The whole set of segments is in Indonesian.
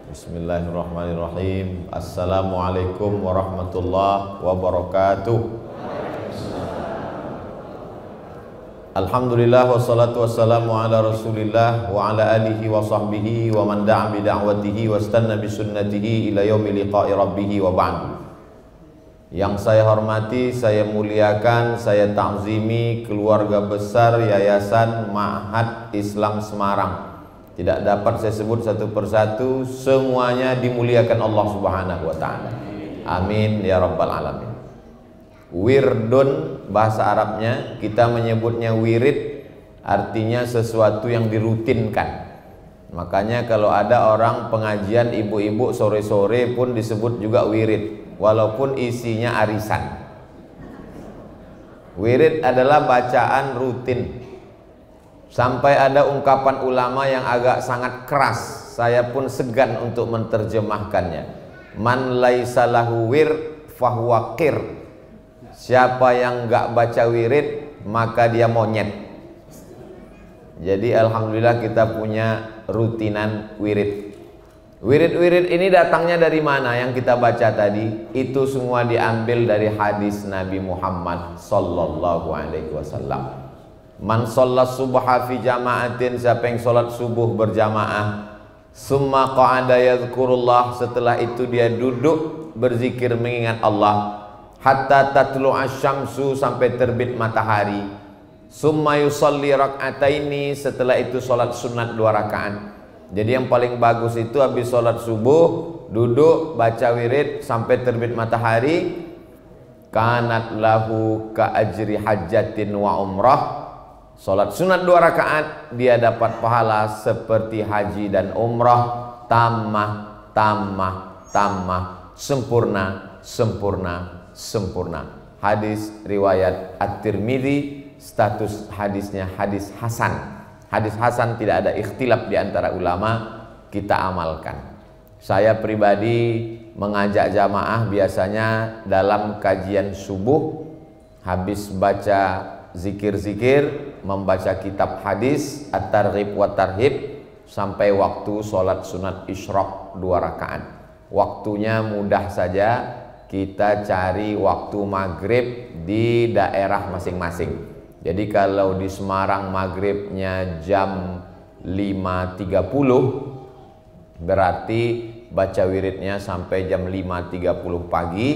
Bismillahirrahmanirrahim. Assalamualaikum warahmatullahi wabarakatuh. Alhamdulillah wassalatu wassalamu ala Rasulillah wa ala alihi wa sahbihi wa man da'a bi da'watihi wa istanna bi sunnatihi ila yaumi liqa'i rabbih wa ba'du. Yang saya hormati, saya muliakan, saya ta'zimi keluarga besar Yayasan Ma'had Islam Semarang. Tidak dapat saya sebut satu persatu, semuanya dimuliakan Allah Subhanahu wa taala. Amin ya rabbal alamin. Wirdun bahasa Arabnya, kita menyebutnya wirid, artinya sesuatu yang dirutinkan. Makanya kalau ada orang pengajian ibu-ibu sore-sore pun disebut juga wirid, walaupun isinya arisan. Wirid adalah bacaan rutin. Sampai ada ungkapan ulama yang agak sangat keras, saya pun segan untuk menerjemahkannya. Man laisa lahu wir fahuwa qir. Siapa yang enggak baca wirid, maka dia monyet. Jadi alhamdulillah kita punya rutinan wirid. Wirid-wirid ini datangnya dari mana yang kita baca tadi? Itu semua diambil dari hadis Nabi Muhammad sallallahu alaihi wasallam. Man shollat subha fi jama'atin, siapa yang sholat subuh berjamaah, summa qa'ada yadhkurullah, setelah itu dia duduk berzikir mengingat Allah, hatta tatlu asyamsu, sampai terbit matahari, summa yusalli rak'ataini, setelah itu sholat sunat 2 rakaat. Jadi yang paling bagus itu habis sholat subuh duduk baca wirid sampai terbit matahari. Kanat lahu ka ajri hajjatin wa umrah. Sholat sunat 2 rakaat dia dapat pahala seperti haji dan umrah. Tamah, tamah, tamah, sempurna, sempurna, sempurna. Hadis riwayat At-Tirmidzi, status hadisnya hadis hasan. Hadis hasan, tidak ada ikhtilaf di antara ulama, kita amalkan. Saya pribadi mengajak jamaah biasanya dalam kajian subuh, habis baca zikir-zikir, membaca kitab hadis At-Targhib wa Tarhib, sampai waktu sholat sunat isyraq 2 rakaat. Waktunya mudah saja, kita cari waktu maghrib di daerah masing-masing. Jadi kalau di Semarang maghribnya jam 5.30, berarti baca wiridnya sampai jam 5.30 pagi.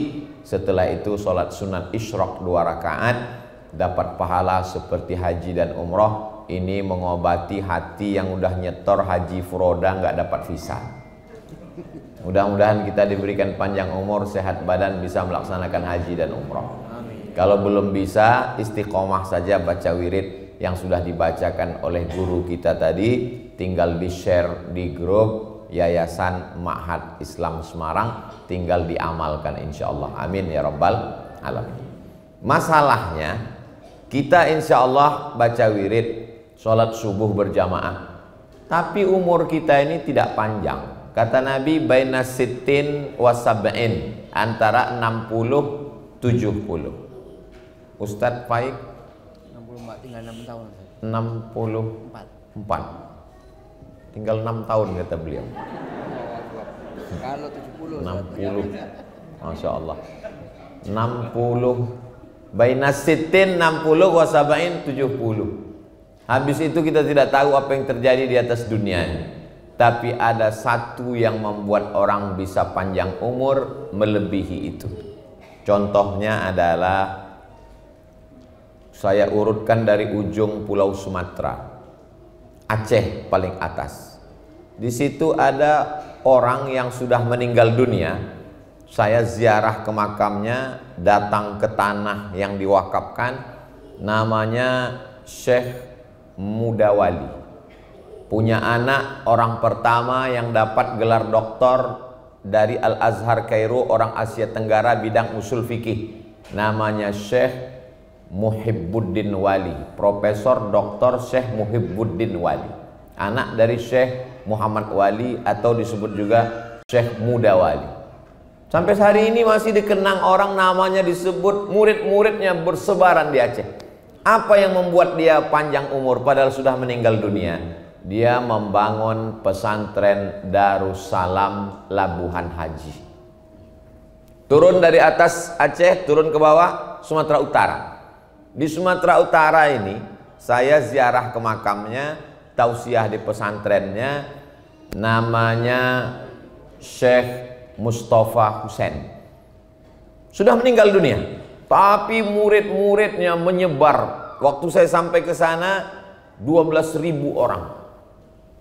Setelah itu sholat sunat isyraq 2 rakaat, dapat pahala seperti haji dan umroh. Ini mengobati hati yang udah nyetor haji furoda nggak dapat visa. Mudah-mudahan kita diberikan panjang umur, sehat badan, bisa melaksanakan haji dan umroh. Kalau belum bisa, istiqomah saja baca wirid yang sudah dibacakan oleh guru kita tadi, tinggal di-share di grup Yayasan Ma'had Islam Semarang, tinggal diamalkan insyaallah. Amin ya rabbal alamin. Masalahnya, kita insyaallah baca wirid, sholat subuh berjamaah, tapi umur kita ini tidak panjang. Kata Nabi, baina sittin wa sab'in, antara 60 70. Ustadz Faik 64, tinggal 6 tahun. 64. Tinggal 6 tahun kata beliau. Kalau 70 60. Masya Allah. 60 baina sittin 60 wa sab'in 70. Habis itu kita tidak tahu apa yang terjadi di atas dunia ini. Tapi ada satu yang membuat orang bisa panjang umur melebihi itu. Contohnya adalah, saya urutkan dari ujung pulau Sumatera, Aceh paling atas. Di situ ada orang yang sudah meninggal dunia. Saya ziarah ke makamnya, datang ke tanah yang diwakafkan. Namanya Syekh Mudawali. Punya anak orang pertama yang dapat gelar doktor dari Al-Azhar Kairo, orang Asia Tenggara, bidang usul fikih. Namanya Syekh Muhibbuddin Wali, Profesor Dr. Syekh Muhibbuddin Wali, anak dari Syekh Muhammad Wali atau disebut juga Syekh Muda Wali. Sampai hari ini masih dikenang orang, namanya disebut, murid-muridnya bersebaran di Aceh. Apa yang membuat dia panjang umur padahal sudah meninggal dunia? dia membangun pesantren Darussalam Labuhan Haji. Turun dari atas Aceh, turun ke bawah Sumatera Utara. Di Sumatera Utara ini saya ziarah ke makamnya, tausiah di pesantrennya, namanya Syekh Mustafa Husain. Sudah meninggal dunia, tapi murid-muridnya menyebar. Waktu saya sampai ke sana 12.000 orang.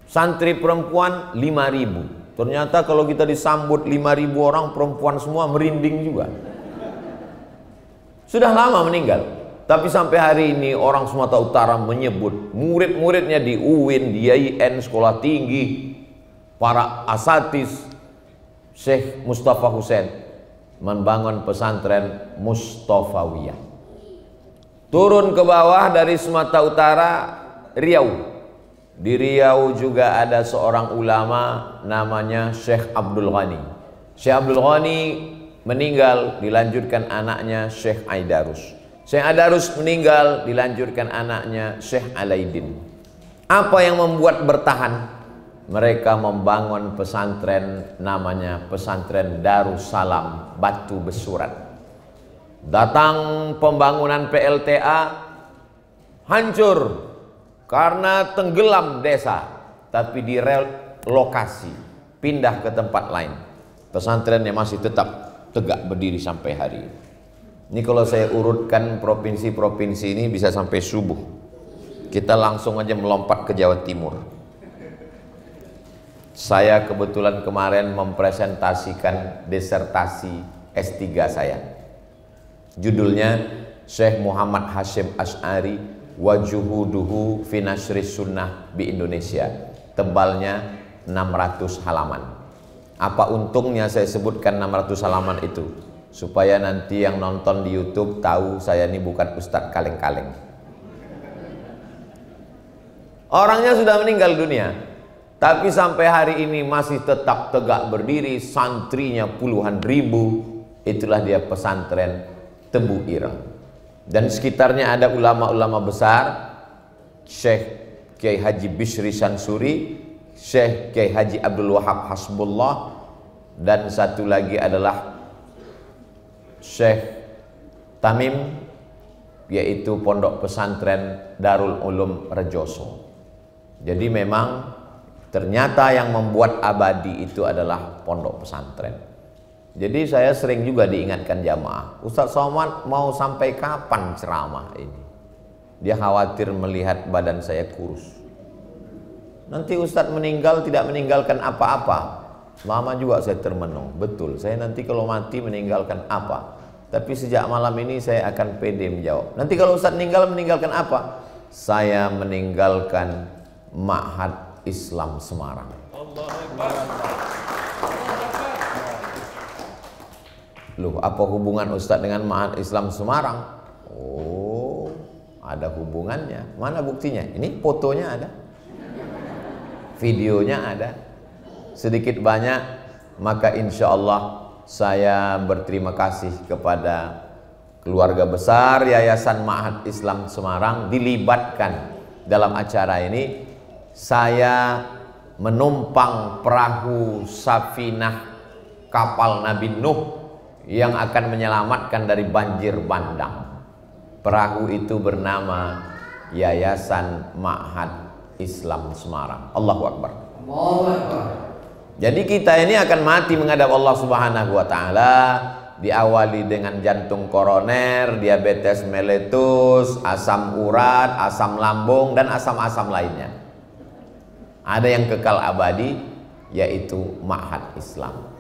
Santri perempuan 5.000. Ternyata kalau kita disambut 5.000 orang perempuan semua merinding juga. Sudah lama meninggal, tapi sampai hari ini orang Sumatera Utara menyebut murid-muridnya di UIN, di IAIN, sekolah tinggi, para asatis, Syekh Mustafa Husain membangun pesantren Mustafawiyah. Turun ke bawah dari Sumatera Utara, Riau. Di Riau juga ada seorang ulama namanya Syekh Abdul Ghani. Syekh Abdul Ghani meninggal, dilanjutkan anaknya Syekh Aidarus. Syekh Aidarus meninggal, dilanjutkan anaknya Syekh Alaidin. Apa yang membuat bertahan? Mereka membangun pesantren namanya pesantren Darussalam Batu Besurat. Datang pembangunan PLTA, hancur karena tenggelam desa, tapi direlokasi, pindah ke tempat lain. Pesantrennya masih tetap tegak berdiri sampai hari ini. Ini kalau saya urutkan provinsi-provinsi ini bisa sampai subuh. Kita langsung aja melompat ke Jawa Timur. Saya kebetulan kemarin mempresentasikan disertasi S3 saya. Judulnya Syekh Muhammad Hashim Asy'ari Wajuhuduhu fi Nashris Sunnah di Indonesia. Tebalnya 600 halaman. Apa untungnya saya sebutkan 600 halaman itu? Supaya nanti yang nonton di YouTube tahu saya ini bukan ustadz kaleng-kaleng. Orangnya sudah meninggal dunia, tapi sampai hari ini masih tetap tegak berdiri, santrinya puluhan ribu. Itulah dia pesantren Tebu Ireng. Dan sekitarnya ada ulama-ulama besar, Syekh Kiai Haji Bishri Shansuri, Syekh Kiai Haji Abdul Wahab Hasbullah, dan satu lagi adalah Syekh Tamim, yaitu pondok pesantren Darul Ulum Rejoso. Jadi memang ternyata yang membuat abadi itu adalah pondok pesantren. Jadi saya sering juga diingatkan jamaah, Ustadz Somad mau sampai kapan ceramah ini? Dia khawatir melihat badan saya kurus. Nanti Ustadz meninggal tidak meninggalkan apa-apa. Lama juga saya termenung. Betul, saya nanti kalau mati meninggalkan apa? Tapi sejak malam ini saya akan pede menjawab. Nanti kalau Ustadz meninggalkan apa? Saya meninggalkan Ma'had Islam Semarang. Loh, apa hubungan Ustadz dengan Ma'had Islam Semarang? Oh, ada hubungannya. Mana buktinya? Ini fotonya ada, videonya ada, sedikit banyak. Maka insya Allah saya berterima kasih kepada keluarga besar Yayasan Ma'had Islam Semarang dilibatkan dalam acara ini. Saya menumpang perahu safinah kapal Nabi Nuh yang akan menyelamatkan dari banjir bandang. Perahu itu bernama Yayasan Ma'had Islam Semarang. Allahu Akbar. Jadi kita ini akan mati menghadap Allah Subhanahu wa taala, diawali dengan jantung koroner, diabetes meletus, asam urat, asam lambung, dan asam-asam lainnya. Ada yang kekal abadi, yaitu Ma'had Islam.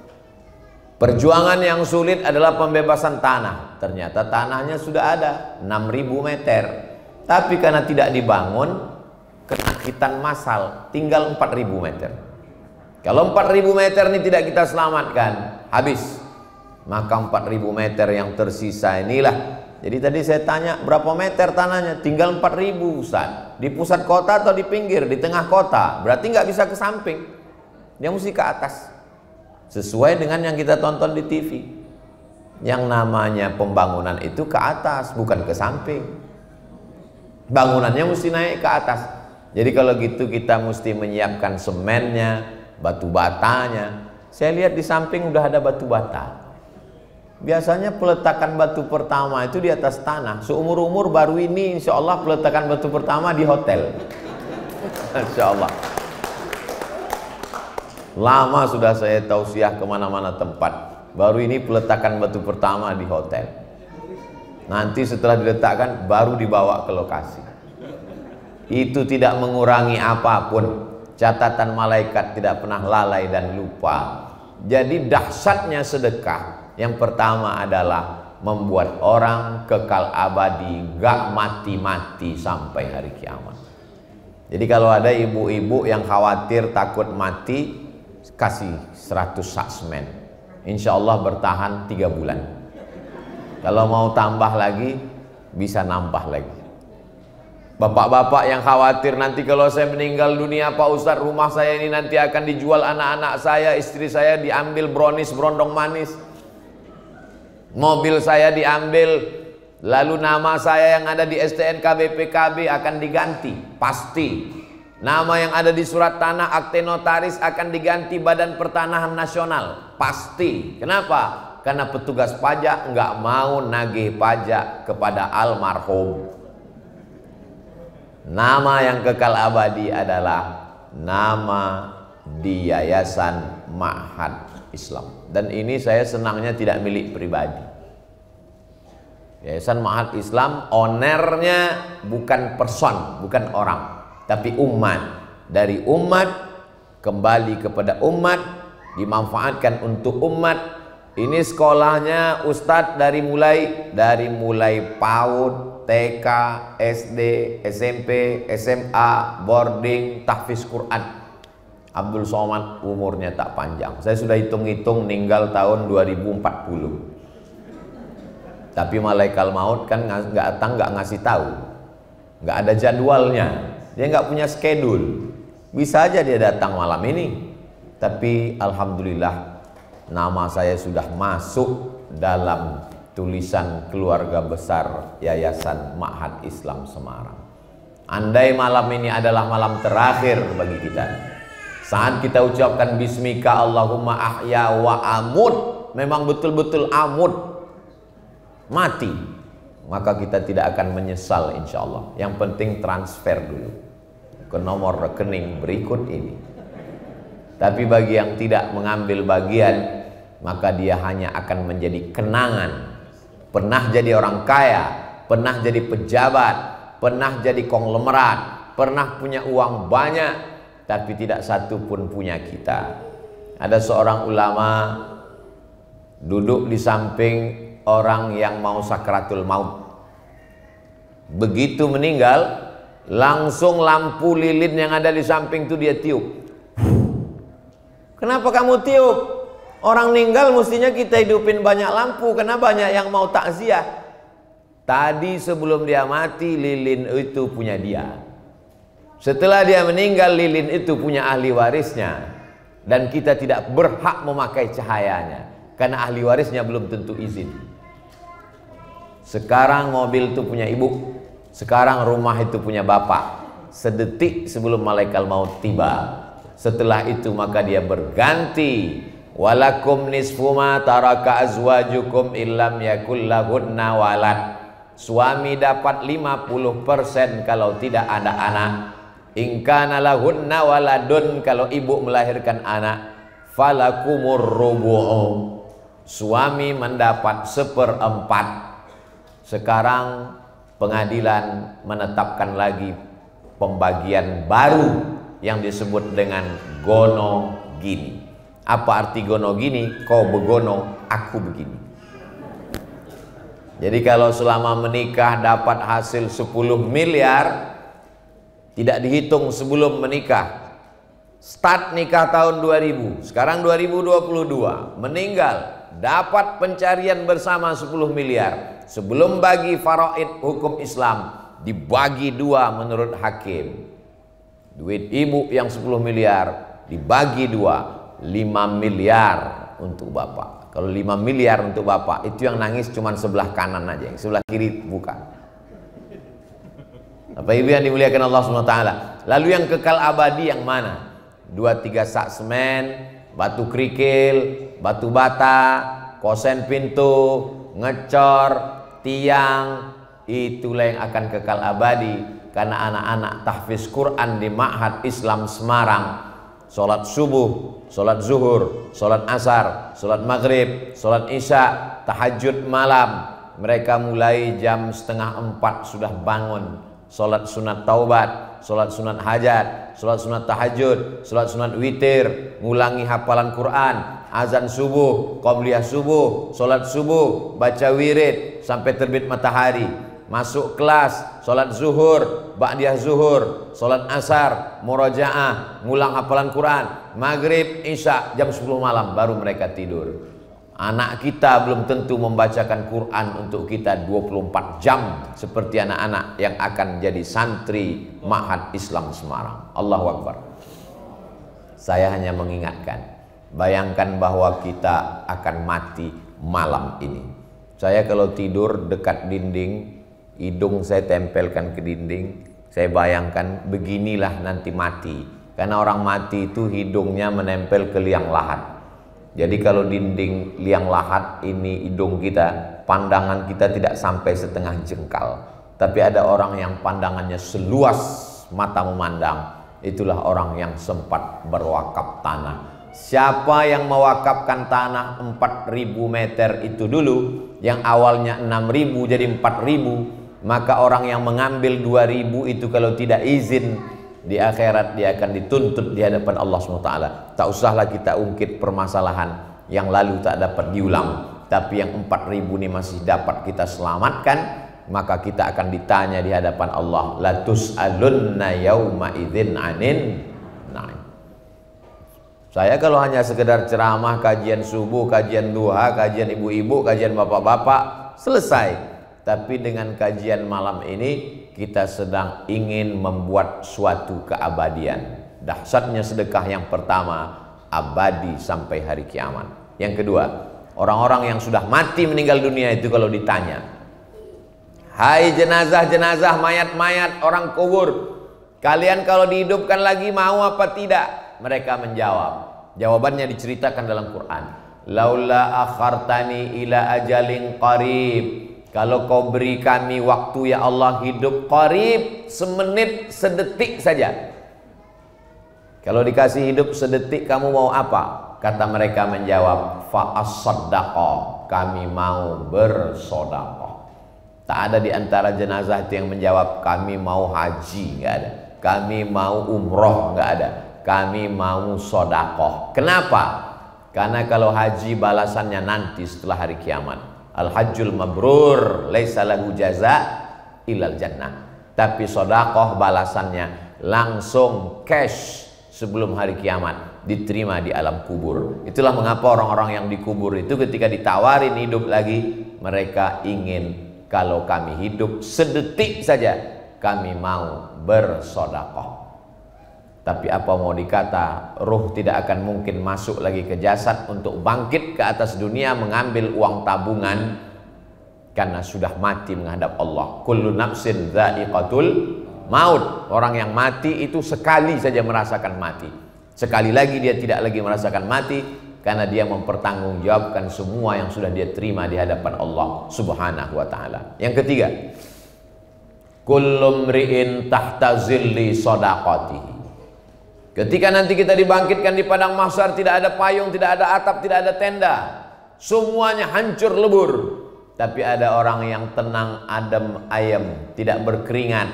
Perjuangan yang sulit adalah pembebasan tanah. Ternyata tanahnya sudah ada 6.000 meter, tapi karena tidak dibangun, kesakitan massal, tinggal 4.000 meter. Kalau 4.000 meter ini tidak kita selamatkan, habis. Maka 4.000 meter yang tersisa inilah. Jadi tadi saya tanya berapa meter tanahnya, tinggal 4.000 Ustaz. Di pusat kota atau di pinggir, di tengah kota, berarti nggak bisa ke samping, dia mesti ke atas. Sesuai dengan yang kita tonton di TV. Yang namanya pembangunan itu ke atas, bukan ke samping. Bangunannya mesti naik ke atas. Jadi kalau gitu kita mesti menyiapkan semennya, batu batanya. Saya lihat di samping udah ada batu bata. Biasanya peletakan batu pertama itu di atas tanah. Seumur-umur baru ini insya Allah peletakan batu pertama di hotel. Insya Allah. Lama sudah saya tausiah kemana-mana tempat. Baru ini peletakan batu pertama di hotel. Nanti setelah diletakkan baru dibawa ke lokasi. Itu tidak mengurangi apapun. Catatan malaikat tidak pernah lalai dan lupa. Jadi dahsyatnya sedekah. Yang pertama adalah membuat orang kekal abadi, gak mati-mati sampai hari kiamat. Jadi kalau ada ibu-ibu yang khawatir takut mati, kasih 100 sak semen. Insya Allah bertahan 3 bulan. Kalau mau tambah lagi, bisa nambah lagi. Bapak-bapak yang khawatir nanti kalau saya meninggal dunia Pak Ustadz, rumah saya ini nanti akan dijual, anak-anak saya, istri saya diambil brownies berondong manis, mobil saya diambil, lalu nama saya yang ada di STNK BPKB akan diganti, pasti. Nama yang ada di surat tanah akte notaris akan diganti Badan Pertanahan Nasional, pasti. Kenapa? Karena petugas pajak nggak mau nagih pajak kepada almarhum. Nama yang kekal abadi adalah nama di Yayasan Ma'had Islam. Dan ini saya senangnya tidak milik pribadi. Yayasan Ma'had Islam, ownernya bukan person, bukan orang, tapi umat. Dari umat kembali kepada umat, dimanfaatkan untuk umat. Ini sekolahnya Ustadz dari mulai PAUD, TK, SD, SMP, SMA, boarding, tahfiz Quran. Abdul Somad umurnya tak panjang. Saya sudah hitung-hitung meninggal tahun 2040. Tapi malaikat maut kan nggak ngasih tahu, nggak ada jadwalnya, dia nggak punya schedule. Bisa aja dia datang malam ini, tapi alhamdulillah nama saya sudah masuk dalam tulisan keluarga besar Yayasan Ma'had Islam Semarang. Andai malam ini adalah malam terakhir bagi kita, saat kita ucapkan bismika Allahumma ahya wa amut, memang betul-betul amut, mati, maka kita tidak akan menyesal insya Allah. Yang penting transfer dulu ke nomor rekening berikut ini. Tapi bagi yang tidak mengambil bagian, maka dia hanya akan menjadi kenangan. Pernah jadi orang kaya, pernah jadi pejabat, pernah jadi konglomerat, pernah punya uang banyak, tapi tidak satu pun punya kita. Ada seorang ulama duduk di samping orang yang mau sakratul maut. Begitu meninggal, langsung lampu lilin yang ada di samping itu dia tiup. Kenapa kamu tiup? Orang meninggal mestinya kita hidupin banyak lampu, karena banyak yang mau takziah. Tadi sebelum dia mati, lilin itu punya dia. Setelah dia meninggal, lilin itu punya ahli warisnya. Dan kita tidak berhak memakai cahayanya, karena ahli warisnya belum tentu izin. Sekarang mobil itu punya ibu, sekarang rumah itu punya bapak. Sedetik sebelum malaikat maut tiba, setelah itu maka dia berganti. Walakum nisfu ma taraka azwajukum illam yakul lahunna walad. Suami dapat 50% kalau tidak ada anak. In kana lahunna waladun, kalau ibu melahirkan anak, falakumur rubu'u. Suami mendapat 1/4. Sekarang pengadilan menetapkan lagi pembagian baru yang disebut dengan gono gini. Apa arti gono gini? Kau begono, aku begini. Jadi kalau selama menikah dapat hasil 10 miliar, tidak dihitung sebelum menikah. Start nikah tahun 2000, sekarang 2022, meninggal dapat pencarian bersama 10 miliar. Sebelum bagi faraid hukum Islam, dibagi 2 menurut hakim. Duit ibu yang 10 miliar dibagi 2, 5 miliar untuk bapak. Kalau 5 miliar untuk bapak, itu yang nangis cuma sebelah kanan aja, yang sebelah kiri buka. Bapak Ibu yang dimuliakan Allah SWT. Lalu yang kekal abadi yang mana? 2-3 sak semen, batu kerikil, batu bata, kosen pintu, ngecor, tiang, itulah yang akan kekal abadi. Karena anak-anak tahfiz Quran di Ma'had Islam Semarang, sholat subuh, sholat zuhur, sholat asar, sholat maghrib, sholat isya, tahajud malam, mereka mulai jam 3:30 sudah bangun, sholat sunat taubat, sholat sunat hajat, sholat sunat tahajud, sholat sunat witir, ngulangi hafalan Quran, azan subuh, qobliyah subuh, sholat subuh, baca wirid sampai terbit matahari, masuk kelas, sholat zuhur, ba'diyah zuhur, sholat asar, murojaah, ngulang hafalan Quran, maghrib, isya, jam 10 malam baru mereka tidur. Anak kita belum tentu membacakan Quran untuk kita 24 jam seperti anak-anak yang akan jadi santri Ma'had Islam Semarang. Allahu Akbar. Saya hanya mengingatkan, bayangkan bahwa kita akan mati malam ini. Saya kalau tidur dekat dinding, hidung saya tempelkan ke dinding, saya bayangkan beginilah nanti mati. Karena orang mati itu hidungnya menempel ke liang lahat. Jadi kalau dinding liang lahat ini hidung kita, pandangan kita tidak sampai setengah jengkal. Tapi ada orang yang pandangannya seluas mata memandang. Itulah orang yang sempat berwakaf tanah. Siapa yang mewakafkan tanah 4.000 meter itu dulu, yang awalnya 6.000 jadi 4.000, maka orang yang mengambil 2.000 itu kalau tidak izin, di akhirat dia akan dituntut di hadapan Allah SWT. Tak usahlah kita ungkit permasalahan yang lalu tak dapat diulang, tapi yang 4.000 ini masih dapat kita selamatkan, maka kita akan ditanya di hadapan Allah. La tus'alunna yauma idzin anin na'im. Saya kalau hanya sekedar ceramah, kajian subuh, kajian duha, kajian ibu-ibu, kajian bapak-bapak, selesai. Tapi dengan kajian malam ini kita sedang ingin membuat suatu keabadian. Dahsyatnya sedekah yang pertama, abadi sampai hari kiamat. Yang kedua, orang-orang yang sudah mati meninggal dunia itu kalau ditanya, hai jenazah-jenazah, mayat-mayat orang kubur, kalian kalau dihidupkan lagi mau apa tidak? Mereka menjawab. Jawabannya diceritakan dalam Quran. Laula akhartani ila ajalin qarib. Kalau kau beri kami waktu ya Allah hidup qarib, semenit, sedetik saja. Kalau dikasih hidup sedetik kamu mau apa? Kata mereka menjawab, fa'as-saddaqa, kami mau bersodaqah. Tak ada di antara jenazah itu yang menjawab kami mau haji, nggak ada. Kami mau umroh, nggak ada. Kami mau sodaqah. Kenapa? Karena kalau haji balasannya nanti setelah hari kiamat. Al-hajjul mabrur laisa lahu jaza ilal jannah. Tapi sedekah balasannya langsung cash sebelum hari kiamat, diterima di alam kubur. Itulah mengapa orang-orang yang dikubur itu ketika ditawarin hidup lagi, mereka ingin kalau kami hidup sedetik saja kami mau bersedekah. Tapi apa mau dikata, ruh tidak akan mungkin masuk lagi ke jasad untuk bangkit ke atas dunia mengambil uang tabungan, karena sudah mati menghadap Allah. Kullu nafsin dha'iqatul maut. Orang yang mati itu sekali saja merasakan mati. Sekali lagi dia tidak lagi merasakan mati, karena dia mempertanggungjawabkan semua yang sudah dia terima di hadapan Allah Subhanahu wa ta'ala. Yang ketiga, kullu mri'in tahta zilli shadaqatihi. Ketika nanti kita dibangkitkan di padang mahsyar, tidak ada payung, tidak ada atap, tidak ada tenda, semuanya hancur lebur. Tapi ada orang yang tenang, adem ayem, tidak berkeringat.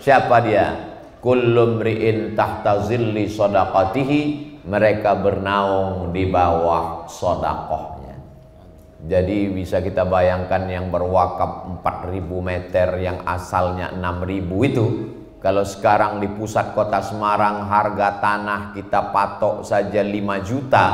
Siapa dia? Kullu mri'in tahta zilli shadaqatihi. Mereka bernaung di bawah sedekahnya. Jadi bisa kita bayangkan yang berwakaf 4.000 meter yang asalnya 6.000 itu, kalau sekarang di pusat kota Semarang harga tanah kita patok saja 5 juta,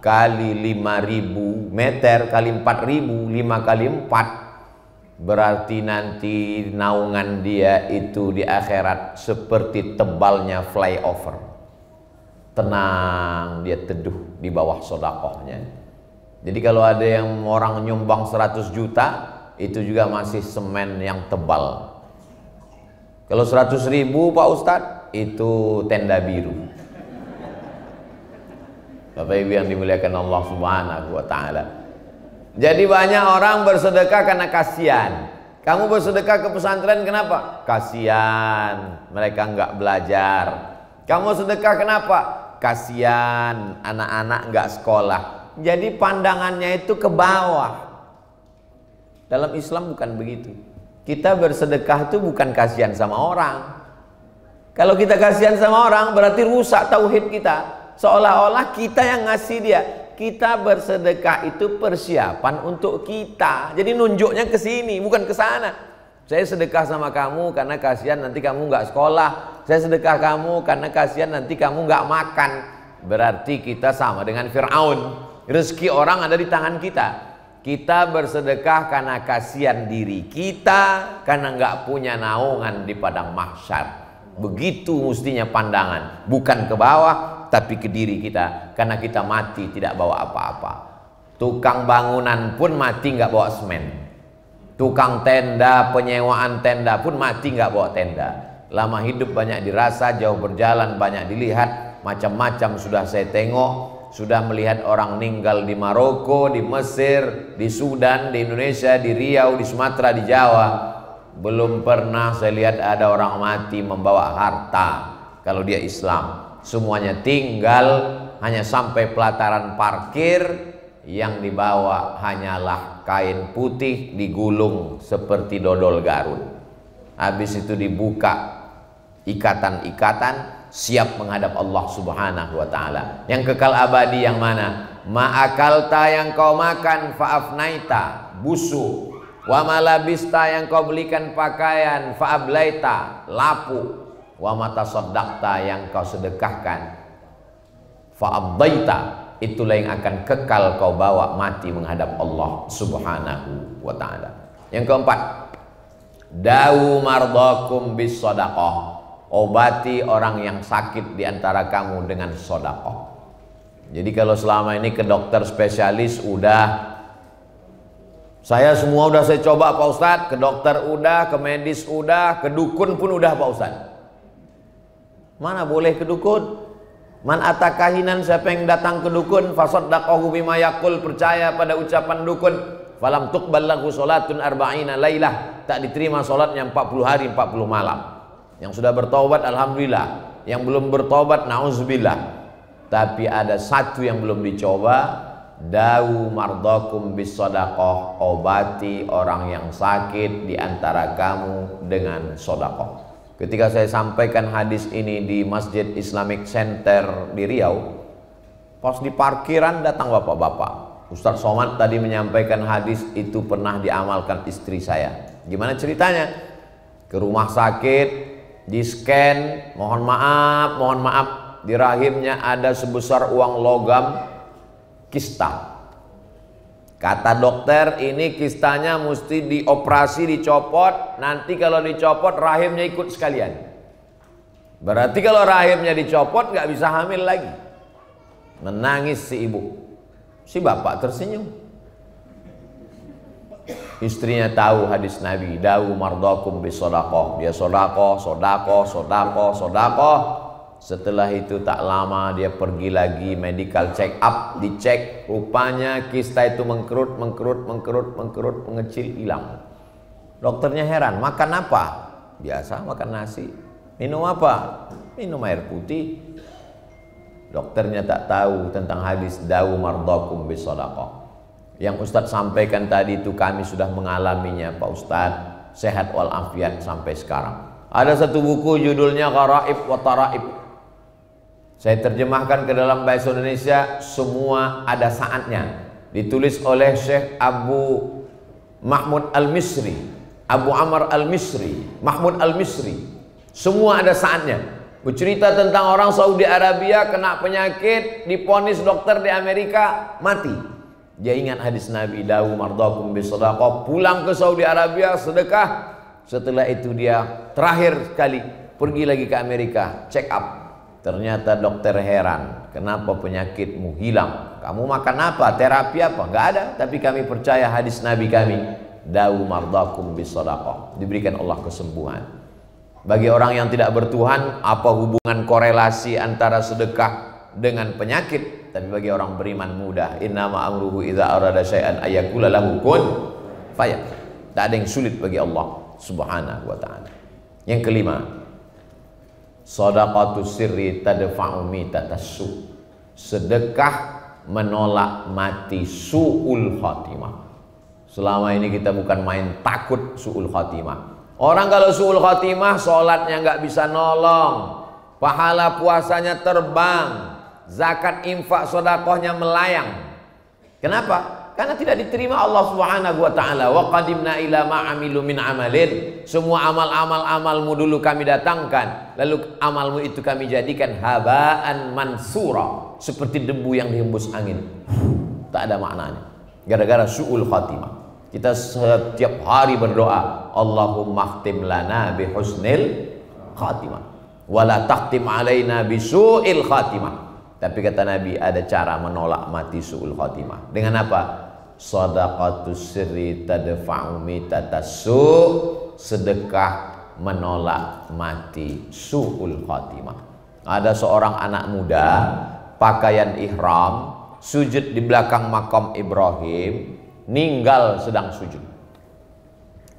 kali 5.000 meter kali 4.000, 5 kali 4, berarti nanti naungan dia itu di akhirat seperti tebalnya flyover. Tenang, dia teduh di bawah sedekahnya. Jadi kalau ada yang orang nyumbang 100 juta, itu juga masih semen yang tebal. Kalau 100.000 Pak Ustadz, itu tenda biru. Bapak Ibu yang dimuliakan Allah Subhanahu wa Ta'ala. Jadi banyak orang bersedekah karena kasihan. Kamu bersedekah ke pesantren kenapa? Kasihan mereka nggak belajar. Kamu sedekah kenapa? Kasihan anak-anak nggak sekolah. Jadi pandangannya itu ke bawah. Dalam Islam bukan begitu. Kita bersedekah itu bukan kasihan sama orang. Kalau kita kasihan sama orang berarti rusak tauhid kita. Seolah-olah kita yang ngasih dia. Kita bersedekah itu persiapan untuk kita. Jadi nunjuknya ke sini, bukan ke sana. Saya sedekah sama kamu karena kasihan nanti kamu nggak sekolah. Saya sedekah kamu karena kasihan nanti kamu nggak makan. Berarti kita sama dengan Fir'aun. Rezeki orang ada di tangan kita. Kita bersedekah karena kasihan diri kita, karena nggak punya naungan di padang mahsyar. Begitu mestinya pandangan, bukan ke bawah tapi ke diri kita, karena kita mati tidak bawa apa-apa. Tukang bangunan pun mati nggak bawa semen. Tukang tenda, penyewaan tenda pun mati nggak bawa tenda. Lama hidup banyak dirasa, jauh berjalan banyak dilihat, macam-macam sudah saya tengok. Sudah melihat orang meninggal di Maroko, di Mesir, di Sudan, di Indonesia, di Riau, di Sumatera, di Jawa. Belum pernah saya lihat ada orang mati membawa harta kalau dia Islam. Semuanya tinggal, hanya sampai pelataran parkir, yang dibawa hanyalah kain putih digulung seperti dodol Garut. Habis itu dibuka ikatan-ikatan, siap menghadap Allah Subhanahu wa Ta'ala. Yang kekal abadi yang mana? Ma'akalta, yang kau makan, fa'afnaita, busuk. Wa malabista, yang kau belikan pakaian, fa'ablaita, lapuk. Wa matasaddaqta, yang kau sedekahkan, fa'abdaita, itulah yang akan kekal kau bawa mati menghadap Allah Subhanahu wa Ta'ala. Yang keempat, dawu mardakum bis sadaqah, obati orang yang sakit di antara kamu dengan sedekah. Jadi kalau selama ini ke dokter spesialis udah, saya semua udah saya coba Pak Ustadz, ke dokter udah, ke medis udah, ke dukun pun udah Pak Ustadz. Mana boleh ke dukun? Man atakahinan, siapa yang datang ke dukun, fasaddaqahu bima yaqul, percaya pada ucapan dukun, falam tuqbal lahu salatun arba'ina lailah, tak diterima salatnya 40 hari 40 malam. Yang sudah bertobat alhamdulillah, yang belum bertobat nauzubillah. Tapi ada satu yang belum dicoba, dawu mardakum bis sadaqah, obati orang yang sakit di antara kamu dengan sedekah. Ketika saya sampaikan hadis ini di Masjid Islamic Center di Riau, pas di parkiran datang bapak-bapak. Ustadz Somad tadi menyampaikan hadis itu pernah diamalkan istri saya. Gimana ceritanya? Ke rumah sakit, di scan, mohon maaf, di rahimnya ada sebesar uang logam kista. Kata dokter, ini kistanya mesti dioperasi, dicopot. Nanti kalau dicopot rahimnya ikut sekalian. Berarti kalau rahimnya dicopot nggak bisa hamil lagi. Menangis si ibu. Si bapak tersenyum. Istrinya tahu hadis Nabi, dawu mardakum bis sadaqah. Dia sodakoh. Setelah itu tak lama dia pergi lagi medical check up, dicek, rupanya kista itu mengkerut, mengecil, hilang. Dokternya heran, makan apa? Biasa makan nasi. Minum apa? Minum air putih. Dokternya tak tahu tentang hadis dawu mardakum bis sadaqah. Yang Ustadz sampaikan tadi itu kami sudah mengalaminya Pak Ustadz, sehat walafiat sampai sekarang. Ada satu buku judulnya Gharaib wa Taraib. Saya terjemahkan ke dalam bahasa Indonesia, semua ada saatnya. Ditulis oleh Syekh Abu Mahmud Al-Misri, Abu Amr Al-Misri, Mahmud Al-Misri. Semua ada saatnya. Bercerita tentang orang Saudi Arabia kena penyakit, diponis dokter di Amerika, mati. Dia ingat hadis Nabi, dawu mardakum bis sadaqah, pulang ke Saudi Arabia, sedekah. Setelah itu dia terakhir sekali pergi lagi ke Amerika, check up. Ternyata dokter heran, kenapa penyakitmu hilang? Kamu makan apa? Terapi apa? Enggak ada. Tapi kami percaya hadis Nabi kami, dawu mardakum bis sadaqah, diberikan Allah kesembuhan. Bagi orang yang tidak bertuhan, apa hubungan korelasi antara sedekah dengan penyakit? Tapi bagi orang beriman mudah. Innama amruhu idza arada syai'an ayyakula lahu kun fayakun. Tak ada yang sulit bagi Allah Subhanahu wa ta'ala. Yang kelima, shadaqatus sirri tadfa'u mitatassu. Sedekah menolak mati su'ul khatimah. Selama ini kita bukan main takut su'ul khatimah. Orang kalau su'ul khatimah, sholatnya nggak bisa nolong, pahala puasanya terbang, zakat infak sodakohnya melayang. Kenapa? Karena tidak diterima Allah Subhanahu wa ta'ala. Wa qadimna ila ma'amilu min amalin. Semua amalmu dulu kami datangkan, lalu amalmu itu kami jadikan habaan mansura, seperti debu yang dihembus angin. Tak ada maknanya. Gara-gara su'ul khatimah. Kita setiap hari berdoa, Allahumma khtim lana bi husnil khatimah wala takhtim alaina bi su'il khatimah. Tapi kata Nabi, ada cara menolak mati su'ul khatimah. Dengan apa? Shadaqatus sirri tadfa'u mitatassu. Sedekah menolak mati su'ul khatimah. Ada seorang anak muda pakaian ihram, sujud di belakang makam Ibrahim, ninggal sedang sujud.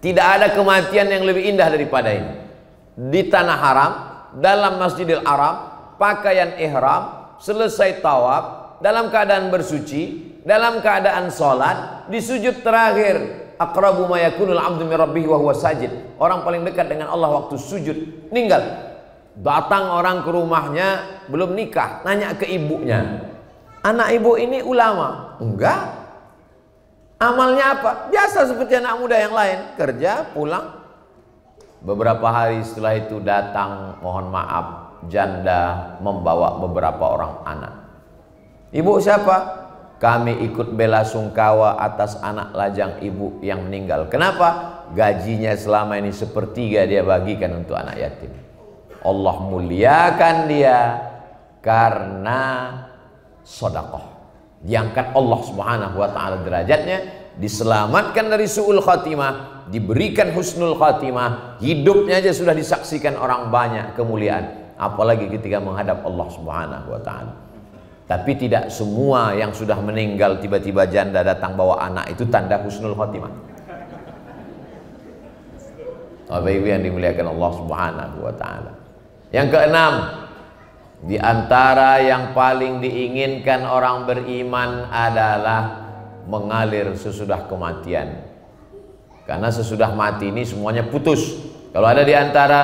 Tidak ada kematian yang lebih indah daripada ini. Di tanah haram, dalam Masjidil Haram, pakaian ihram, selesai tawaf, dalam keadaan bersuci, dalam keadaan sholat, di sujud terakhir, aqrabu ma yakunul 'abdu min rabbih wa huwa sajid. Orang paling dekat dengan Allah waktu sujud, ninggal. Datang orang ke rumahnya, belum nikah, nanya ke ibunya, anak ibu ini ulama? Enggak. Amalnya apa? Biasa seperti anak muda yang lain, kerja, pulang. Beberapa hari setelah itu datang, mohon maaf, janda membawa beberapa orang anak. Ibu siapa? Kami ikut bela sungkawa atas anak lajang ibu yang meninggal. Kenapa? Gajinya selama ini sepertiga dia bagikan untuk anak yatim. Allah muliakan dia karena sedekah. Diangkat Allah Subhanahu wa ta'ala derajatnya, diselamatkan dari su'ul khatimah, diberikan husnul khatimah, hidupnya aja sudah disaksikan orang banyak kemuliaan, apalagi ketika menghadap Allah Subhanahu wa ta'ala. Tapi tidak semua yang sudah meninggal tiba-tiba janda datang bawa anak itu tanda husnul khatimah. Bapak Ibu yang dimuliakan Allah Subhanahu wa ta'ala. Yang keenam, di antara yang paling diinginkan orang beriman adalah mengalir sesudah kematian. Karena sesudah mati ini semuanya putus. Kalau ada di antara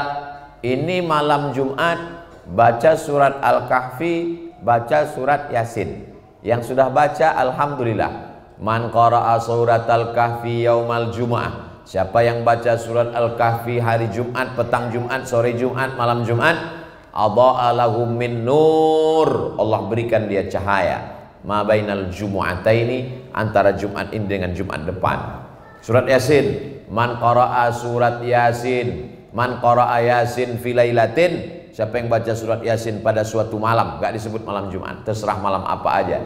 ini malam Jumat, baca surat Al-Kahfi, baca surat Yasin. Yang sudah baca, alhamdulillah. Man qara'a surat Al-Kahfi yaumal Jum'ah. Siapa yang baca surat Al-Kahfi hari Jumat, petang Jumat, sore Jumat, malam Jumat, adha'a lahum min nur, Allah berikan dia cahaya ma bainal jumu'ataini, antara Jumat ini dengan Jumat depan. Surat Yasin, man qara'a surat Yasin, man qara'a Yasin fi lailatin, siapa yang baca surat Yasin pada suatu malam, enggak disebut malam Jumat, terserah malam apa aja,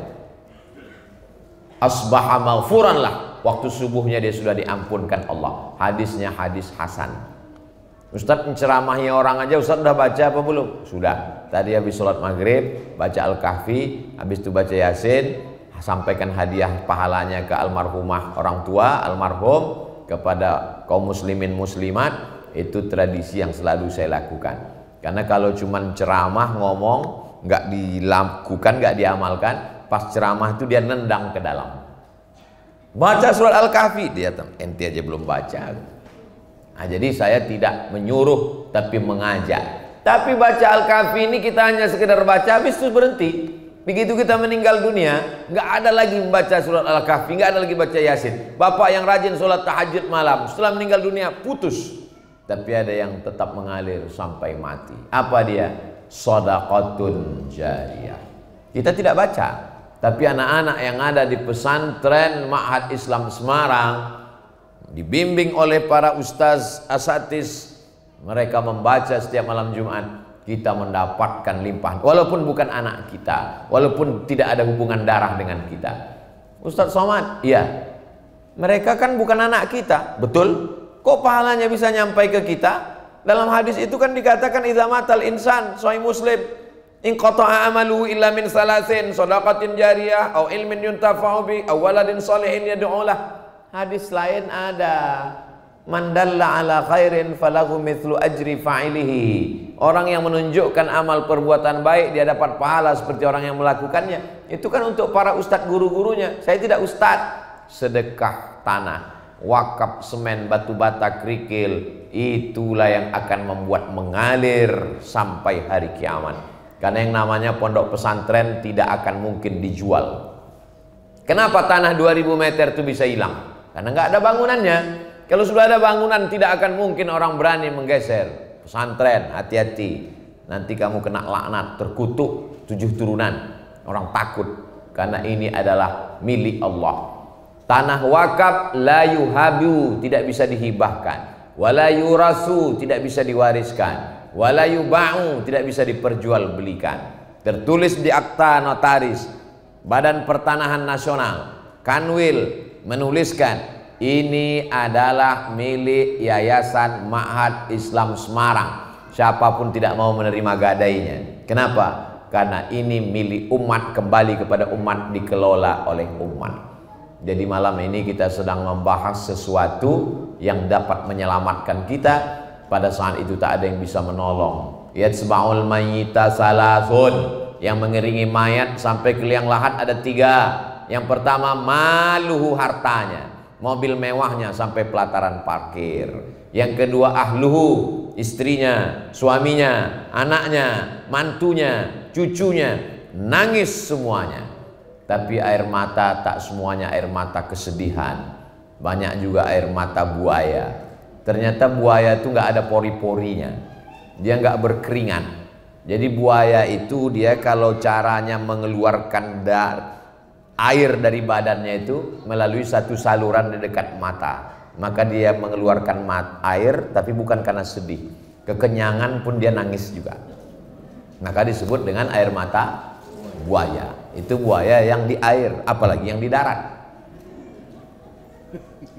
asbaha maghfuran lah, waktu subuhnya dia sudah diampunkan Allah. Hadisnya hadis hasan. Ustadz menceramahi orang aja, Ustadz udah baca apa belum? Sudah. Tadi habis sholat maghrib baca Al-Kahfi, habis itu baca Yasin, sampaikan hadiah pahalanya ke almarhumah orang tua, almarhum, kepada kaum muslimin muslimat. Itu tradisi yang selalu saya lakukan. Karena kalau cuman ceramah ngomong, nggak dilakukan, nggak diamalkan, pas ceramah itu dia nendang ke dalam. Baca surat Al-Kahfi, dia ente aja belum baca. Nah, jadi saya tidak menyuruh tapi mengajak. Tapi baca Al-Kahfi ini kita hanya sekedar baca, habis itu berhenti. Begitu kita meninggal dunia, nggak ada lagi membaca surat Al-Kahfi, nggak ada lagi baca Yasin. Bapak yang rajin sholat tahajud malam, setelah meninggal dunia putus. Tapi ada yang tetap mengalir sampai mati. Apa dia? Shadaqatun jariyah. Kita tidak baca, tapi anak-anak yang ada di pesantren Ma'had Islam Semarang, dibimbing oleh para ustaz asatiz, mereka membaca setiap malam Jumat, kita mendapatkan limpahan, walaupun bukan anak kita, walaupun tidak ada hubungan darah dengan kita. Ustaz Somad, iya, mereka kan bukan anak kita, betul. Kok pahalanya bisa nyampai ke kita? Dalam hadis itu kan dikatakan idza matal insan, sahih Muslim, in qata'a amaluhu illa min salasin, shadaqatin jariyah au ilmin yuntafa'u bi aw waladin shalihin yad'u lah. Hadis lain ada, man dalla ala khairin falahu mithlu ajri fa'ilihi. Orang yang menunjukkan amal perbuatan baik dia dapat pahala seperti orang yang melakukannya. Itu kan untuk para ustadz guru-gurunya. Saya tidak ustadz. Sedekah tanah, wakaf semen, batu bata, kerikil, itulah yang akan membuat mengalir sampai hari kiamat. Karena yang namanya pondok pesantren tidak akan mungkin dijual. Kenapa tanah 2000 meter itu bisa hilang? Karena nggak ada bangunannya. Kalau sudah ada bangunan tidak akan mungkin orang berani menggeser. Pesantren, hati-hati, nanti kamu kena laknat, terkutuk 7 turunan. Orang takut karena ini adalah milik Allah. Tanah wakaf la yuhabu, tidak bisa dihibahkan, wala yurasu, tidak bisa diwariskan, wala yuba'u, tidak bisa diperjualbelikan. Tertulis di akta notaris Badan Pertanahan Nasional, Kanwil menuliskan ini adalah milik Yayasan Ma'had Islam Semarang. Siapapun tidak mau menerima gadainya. Kenapa? Karena ini milik umat, kembali kepada umat, dikelola oleh umat. Jadi malam ini kita sedang membahas sesuatu yang dapat menyelamatkan kita. Pada saat itu tak ada yang bisa menolong. Yatsba'ul mayyita salasun, yang mengiringi mayat sampai ke liang lahat ada 3. Yang pertama maluhu, hartanya, mobil mewahnya sampai pelataran parkir. Yang kedua ahluhu, istrinya, suaminya, anaknya, mantunya, cucunya, nangis semuanya. Tapi air mata tak semuanya air mata kesedihan, banyak juga air mata buaya. Ternyata buaya itu nggak ada pori-porinya, dia nggak berkeringat. Jadi buaya itu dia kalau caranya mengeluarkan air dari badannya itu melalui satu saluran di dekat mata, maka dia mengeluarkan air, tapi bukan karena sedih, kekenyangan pun dia nangis juga. Maka disebut dengan air mata buaya. Itu buaya yang di air, apalagi yang di darat.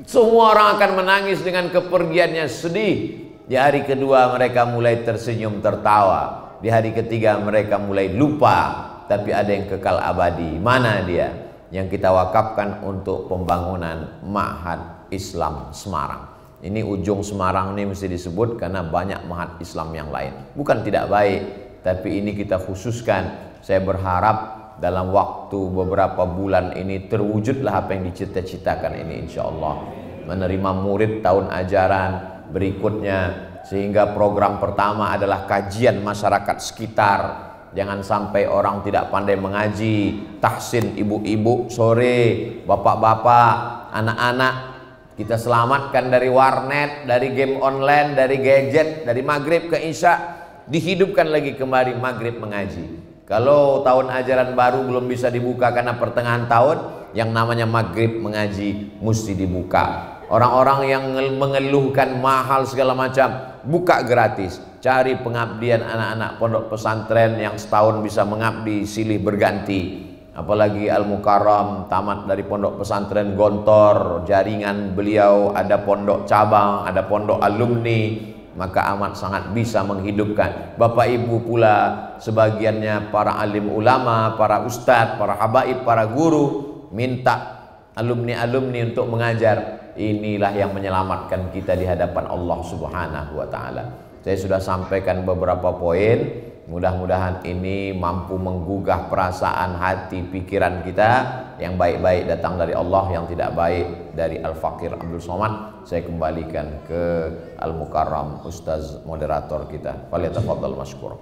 Semua orang akan menangis dengan kepergiannya, sedih. Di hari kedua mereka mulai tersenyum tertawa. Di hari ketiga mereka mulai lupa. Tapi ada yang kekal abadi. Mana dia? Yang kita wakafkan untuk pembangunan Ma'had Islam Semarang. Ini ujung Semarang ini mesti disebut karena banyak Ma'had Islam yang lain. Bukan tidak baik, tapi ini kita khususkan. Saya berharap dalam waktu beberapa bulan ini terwujudlah apa yang dicita-citakan ini, insya Allah. Menerima murid tahun ajaran berikutnya, sehingga program pertama adalah kajian masyarakat sekitar. Jangan sampai orang tidak pandai mengaji, tahsin ibu-ibu sore, bapak-bapak, anak-anak kita selamatkan dari warnet, dari game online, dari gadget, dari maghrib ke isya, dihidupkan lagi kembali maghrib mengaji. Kalau tahun ajaran baru belum bisa dibuka karena pertengahan tahun, yang namanya maghrib mengaji mesti dibuka. Orang-orang yang mengeluhkan mahal segala macam, buka gratis. Cari pengabdian anak-anak pondok pesantren yang setahun bisa mengabdi silih berganti. Apalagi Al-Mukarram tamat dari pondok pesantren Gontor, jaringan beliau ada pondok cabang, ada pondok alumni, maka amat sangat bisa menghidupkan. Bapak ibu pula sebagiannya para alim ulama, para ustadz, para habaib, para guru, minta alumni-alumni untuk mengajar. Inilah yang menyelamatkan kita di hadapan Allah Subhanahu wa ta'ala. Saya sudah sampaikan beberapa poin. Mudah-mudahan ini mampu menggugah perasaan hati pikiran kita. Yang baik-baik datang dari Allah, yang tidak baik dari Al-Fakir Abdul Somad. Saya kembalikan ke Al-Mukarram Ustaz moderator kita. Falyatafaddal mashkur.